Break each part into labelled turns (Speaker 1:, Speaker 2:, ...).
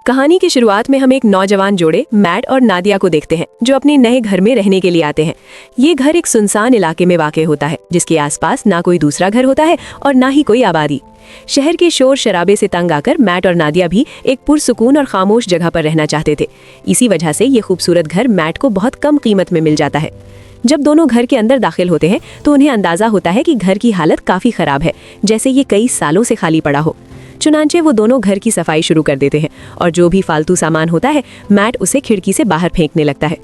Speaker 1: कहानी की शुरुआत में हम एक नौजवान जोड़े मैट और नादिया को देखते हैं जो अपने नए घर में रहने के लिए आते हैं। ये घर एक सुनसान इलाके में वाक़ होता है जिसके आसपास ना कोई दूसरा घर होता है और ना ही कोई आबादी। शहर के शोर शराबे से तंग आकर मैट और नादिया भी एक पुरसुकून और खामोश जगह पर रहना चाहते थे। इसी वजह से ये खूबसूरत घर मैट को बहुत कम कीमत में मिल जाता है। जब दोनों घर के अंदर दाखिल होते हैं तो उन्हें अंदाजा होता है कि घर की हालत काफ़ी ख़राब है, जैसे ये कई सालों से खाली पड़ा हो। चुनांचे वो दोनों घर की सफाई शुरू कर देते हैं और जो भी फालतू सामान होता है मैट उसे खिड़की से बाहर फेंकने लगता है।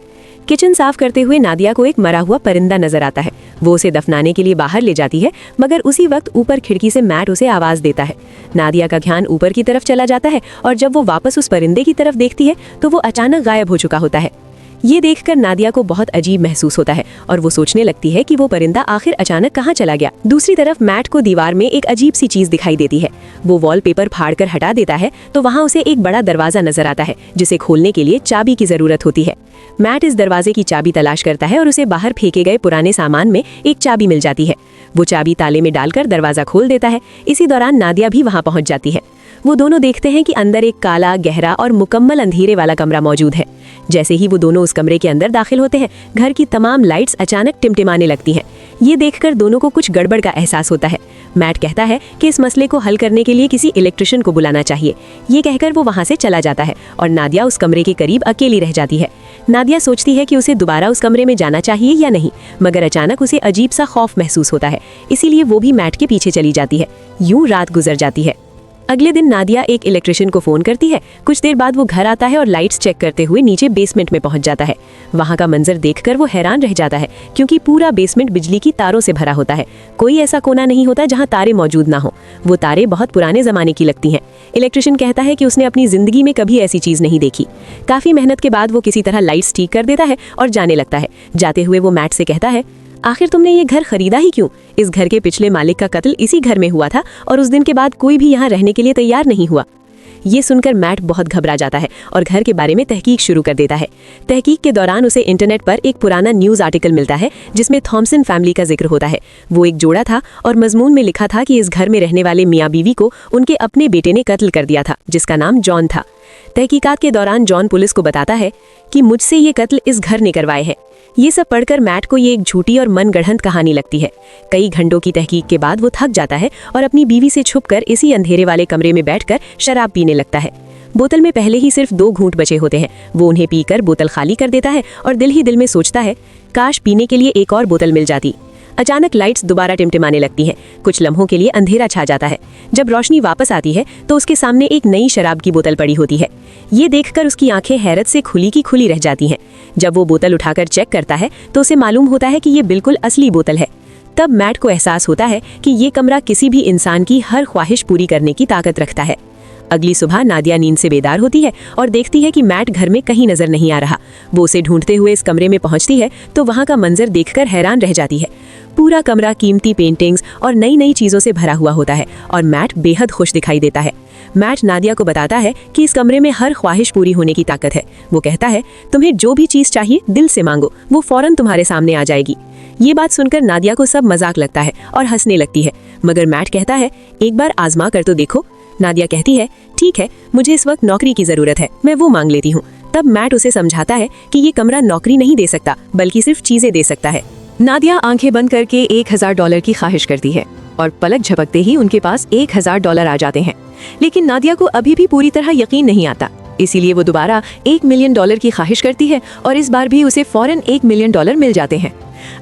Speaker 1: किचन साफ करते हुए नादिया को एक मरा हुआ परिंदा नजर आता है। वो उसे दफनाने के लिए बाहर ले जाती है, मगर उसी वक्त ऊपर खिड़की से मैट उसे आवाज देता है। नादिया का ध्यान ऊपर की तरफ चला जाता है और जब वो वापस उस परिंदे की तरफ देखती है तो वो अचानक गायब हो चुका होता है। ये देखकर नादिया को बहुत अजीब महसूस होता है और वो सोचने लगती है कि वो परिंदा आखिर अचानक कहाँ चला गया। दूसरी तरफ मैट को दीवार में एक अजीब सी चीज दिखाई देती है। वो वॉलपेपर फाड़कर हटा देता है तो वहाँ उसे एक बड़ा दरवाजा नजर आता है जिसे खोलने के लिए चाबी की जरूरत होती है। मैट इस दरवाजे की चाबी तलाश करता है और उसे बाहर फेंके गए पुराने सामान में एक चाबी मिल जाती है। वो चाबी ताले में डालकर दरवाजा खोल देता है। इसी दौरान नादिया भी वहाँ पहुँच जाती है। वो दोनों देखते हैं कि अंदर एक काला, गहरा और मुकम्मल अंधेरे वाला कमरा मौजूद है। जैसे ही वो दोनों उस कमरे के अंदर दाखिल होते हैं घर की तमाम लाइट्स अचानक टिमटिमाने लगती हैं। ये देखकर दोनों को कुछ गड़बड़ का एहसास होता है। मैट कहता है कि इस मसले को हल करने के लिए किसी इलेक्ट्रिशियन को बुलाना चाहिए। ये कहकर वो वहाँ से चला जाता है और नादिया उस कमरे के करीब अकेली रह जाती है। नादिया सोचती है कि उसे दोबारा उस कमरे में जाना चाहिए या नहीं, मगर अचानक उसे अजीब सा खौफ महसूस होता है। इसीलिए वो भी मैट के पीछे चली जाती है। यूं रात गुजर जाती है। अगले दिन नादिया एक इलेक्ट्रिशियन को फोन करती है। कुछ देर बाद वो घर आता है और लाइट्स चेक करते हुए नीचे बेसमेंट में पहुंच जाता है। वहां का मंजर देखकर वो हैरान रह जाता है क्योंकि पूरा बेसमेंट बिजली की तारों से भरा होता है। कोई ऐसा कोना नहीं होता जहां तारे मौजूद ना हो। वो तारे बहुत पुराने जमाने की लगती हैं। इलेक्ट्रिशियन कहता है कि उसने अपनी जिंदगी में कभी ऐसी चीज नहीं देखी। काफी मेहनत के बाद वो किसी तरह लाइट्स ठीक कर देता है और जाने लगता है। जाते हुए वो मैट से कहता है, आखिर तुमने ये घर खरीदा ही क्यों? इस घर के पिछले मालिक का कत्ल इसी घर में हुआ था और उस दिन के बाद कोई भी यहाँ रहने के लिए तैयार नहीं हुआ। ये सुनकर मैट बहुत घबरा जाता है और घर के बारे में तहकीक शुरू कर देता है। तहकीक के दौरान उसे इंटरनेट पर एक पुराना न्यूज़ आर्टिकल मिलता है जिसमें थॉमसन फैमिली का जिक्र होता है। वो एक जोड़ा था और मजमून में लिखा था कि इस घर में रहने वाले मियाँ बीवी को उनके अपने बेटे ने कत्ल कर दिया था जिसका नाम जॉन था। तहकीकात के दौरान जॉन पुलिस को बताता है कि मुझसे ये कत्ल इस घर ने करवाए हैं। ये सब पढ़कर मैट को ये एक झूठी और मनगढ़ंत कहानी लगती है। कई घंटों की तहकीक के बाद वो थक जाता है और अपनी बीवी से छुपकर इसी अंधेरे वाले कमरे में बैठकर शराब पीने लगता है। बोतल में पहले ही सिर्फ 2 घूंट बचे होते हैं। वो उन्हें पीकर बोतल खाली कर देता है और दिल ही दिल में सोचता है, काश पीने के लिए एक और बोतल मिल जाती। अचानक लाइट्स दोबारा टिमटिमाने लगती हैं। कुछ लम्हों के लिए अंधेरा छा जाता है। जब रोशनी वापस आती है तो उसके सामने एक नई शराब की बोतल पड़ी होती है। ये देखकर उसकी आंखें हैरत से खुली की खुली रह जाती हैं। जब वो बोतल उठाकर चेक करता है तो उसे मालूम होता है कि ये बिल्कुल असली बोतल है। तब मैट को एहसास होता है कि ये कमरा किसी भी इंसान की हर ख्वाहिश पूरी करने की ताकत रखता है। अगली सुबह नादिया नींद से बेदार होती है और देखती है कि मैट घर में कहीं नजर नहीं आ रहा। वो उसे ढूंढते हुए इस कमरे में पहुंचती है तो वहां का मंजर देखकर हैरान रह जाती है। पूरा कमरा कीमती पेंटिंग्स और नई नई चीजों से भरा हुआ होता है और मैट बेहद खुश दिखाई देता है। मैट नादिया को बताता है कि इस कमरे में हर ख्वाहिश पूरी होने की ताकत है। वो कहता है, तुम्हें जो भी चीज चाहिए दिल से मांगो, वो फौरन तुम्हारे सामने आ जाएगी। ये बात सुनकर नादिया को सब मजाक लगता है और हंसने लगती है, मगर मैट कहता है, एक बार आजमा कर तो देखो। नादिया कहती है, ठीक है, मुझे इस वक्त नौकरी की जरूरत है, मैं वो मांग लेती हूँ। तब मैट उसे समझाता है कि ये कमरा नौकरी नहीं दे सकता बल्कि सिर्फ चीजें दे सकता है। नादिया आंखें बंद करके $1000 की ख्वाहिश करती है और पलक झपकते ही उनके पास $1000 आ जाते हैं। लेकिन नादिया को अभी भी पूरी तरह यकीन नहीं आता, इसीलिए वो दोबारा $1 मिलियन की ख्वाहिश करती है और इस बार भी उसे फौरन $1 मिलियन मिल जाते हैं।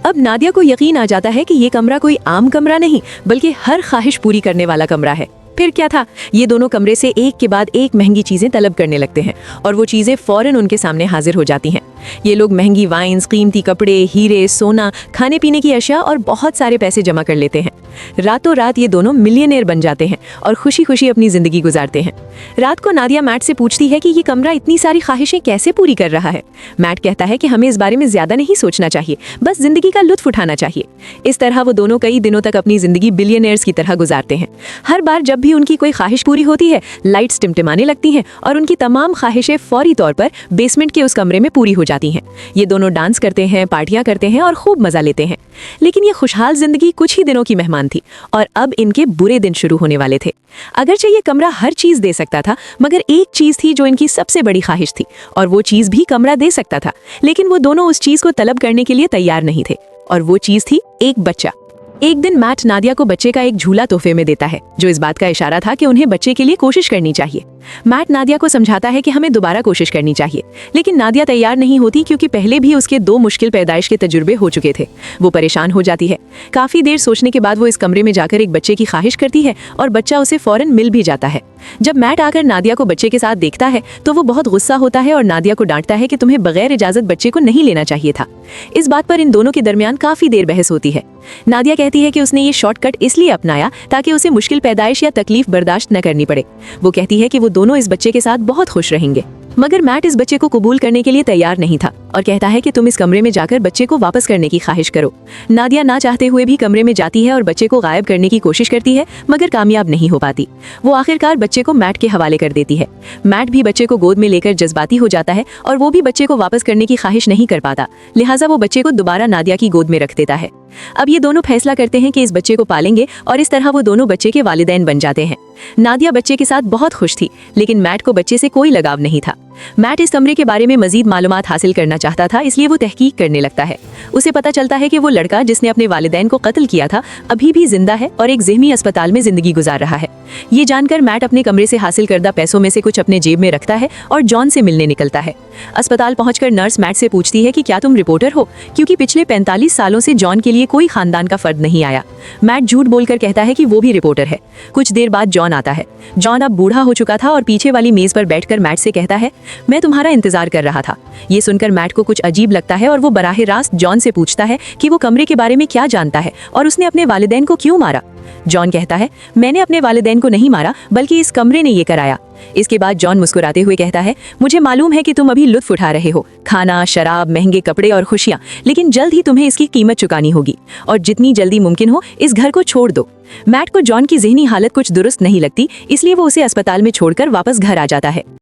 Speaker 1: अब नादिया को यकीन आ जाता है कि ये कमरा कोई आम कमरा नहीं बल्कि हर ख्वाहिश पूरी करने वाला कमरा है। फिर क्या था, ये दोनों कमरे से एक के बाद एक महंगी चीजें तलब करने लगते हैं और वो चीजें फौरन उनके सामने हाजिर हो जाती हैं। ये लोग महंगी वाइन्स, कीमती कपड़े, हीरे, सोना, खाने पीने की अशिया और बहुत सारे पैसे जमा कर लेते हैं। रातों रात ये दोनों मिलियनेयर बन जाते हैं और खुशी खुशी अपनी जिंदगी गुजारते हैं। रात को नादिया मैट से पूछती है कि ये कमरा इतनी सारी ख्वाहिशें कैसे पूरी कर रहा है। मैट कहता है कि हमें इस बारे में ज्यादा नहीं सोचना चाहिए, बस जिंदगी का लुत्फ उठाना चाहिए। इस तरह वो दोनों कई दिनों तक अपनी जिंदगी बिलियनियर्स की तरह गुजारते हैं। हर बार जब भी उनकी कोई ख्वाहिश पूरी होती है लाइट्स टिमटिमाने लगती हैं और उनकी तमाम ख्वाहिशें फौरी तौर पर बेसमेंट के उस कमरे में पूरी हो जाती हैं। जाती हैं। ये दोनों डांस करते हैं, पार्टियां करते हैं और खूब मजा लेते हैं। लेकिन ये खुशहाल जिंदगी कुछ ही दिनों की मेहमान थी और अब इनके बुरे दिन शुरू होने वाले थे। अगरचे ये कमरा हर चीज दे सकता था, मगर एक चीज थी जो इनकी सबसे बड़ी ख्वाहिश थी, और वो चीज भी कमरा दे सकता था, लेकिन वो दोनों उस चीज को तलब करने के लिए तैयार नहीं थे, और वो चीज थी एक बच्चा। एक दिन मैट नादिया को बच्चे का एक झूला तोहफे में देता है, जो इस बात का इशारा था कि उन्हें बच्चे के लिए कोशिश करनी चाहिए। मैट नादिया को समझाता है कि हमें दोबारा कोशिश करनी चाहिए, लेकिन नादिया तैयार नहीं होती क्योंकि पहले भी उसके 2 मुश्किल पैदाइश के तजुर्बे हो चुके थे। वो परेशान हो जाती है। काफी देर सोचने के बाद वो इस कमरे में जाकर एक बच्चे की ख्वाहिश करती है और बच्चा उसे फौरन मिल भी जाता है। जब मैट आकर नादिया को बच्चे के साथ देखता है तो वो बहुत गुस्सा होता है और नादिया को डांटता है कि तुम्हें बगैर इजाजत बच्चे को नहीं लेना चाहिए था। इस बात पर इन दोनों के दरमियान काफी देर बहस होती है। नादिया कहती है कि उसने ये शॉर्टकट इसलिए अपनाया ताकि उसे मुश्किल पैदाइश या तकलीफ बर्दाश्त न करनी पड़े। वो कहती है कि वो दोनों इस बच्चे के साथ बहुत खुश रहेंगे, मगर मैट इस बच्चे को कबूल करने के लिए तैयार नहीं था और कहता है कि तुम इस कमरे में जाकर बच्चे को वापस करने की ख्वाहिश करो। नादिया ना चाहते हुए भी कमरे में जाती है और बच्चे को गायब करने की कोशिश करती है, मगर कामयाब नहीं हो पाती। वो आखिरकार बच्चे को मैट के हवाले कर देती है। मैट भी बच्चे को गोद में लेकर जज्बाती हो जाता है और वो भी बच्चे को वापस करने की ख्वाहिश नहीं कर पाता, लिहाजा वो बच्चे को दोबारा नादिया की गोद में रख देता है। अब ये दोनों फैसला करते हैं कि इस बच्चे को पालेंगे और इस तरह वो दोनों बच्चे के वालिदैन बन जाते हैं। नादिया बच्चे के साथ बहुत खुश थी, लेकिन मैट को बच्चे से कोई लगाव नहीं था। मैट इस कमरे के बारे में मजीद मालूमात हासिल करना चाहता था, इसलिए वो तहकीक करने लगता है। उसे पता चलता है कि वो लड़का जिसने अपने वालिदैन को कत्ल किया था अभी भी जिंदा है और एक ज़िहनी अस्पताल में जिंदगी गुजार रहा है। ये जानकर मैट अपने कमरे से हासिल करदा पैसों में से कुछ अपने जेब में रखता है और जॉन से मिलने निकलता है। अस्पताल पहुंचकर नर्स मैट से पूछती है कि क्या तुम रिपोर्टर हो, क्योंकि पिछले 45 सालों से जॉन के लिए कोई खानदान का फर्द नहीं आया। मैट झूठ बोलकर कहता है कि वो भी रिपोर्टर है। कुछ देर बाद जॉन आता है। जॉन अब बूढ़ा हो चुका था और पीछे वाली मेज पर बैठकर मैट से कहता है, मैं तुम्हारा इंतजार कर रहा था। ये सुनकर मैट को कुछ अजीब लगता है और वो बराह रास्त जॉन से पूछता है कि वो कमरे के बारे में क्या जानता है और उसने अपने वालिदैन को क्यों मारा। जॉन कहता है, मैंने अपने वालिदैन को नहीं मारा, बल्कि इस कमरे ने ये कराया। इसके बाद जॉन मुस्कुराते हुए कहता है, मुझे मालूम है कि तुम अभी लुत्फ उठा रहे हो, खाना, शराब, महंगे कपड़े और खुशियां, लेकिन जल्द ही तुम्हें इसकी कीमत चुकानी होगी और जितनी जल्दी मुमकिन हो इस घर को छोड़ दो। मैट को जॉन की ज़हनी हालत कुछ दुरुस्त नहीं लगती, इसलिए वो उसे अस्पताल में छोड़कर वापस घर आ जाता है।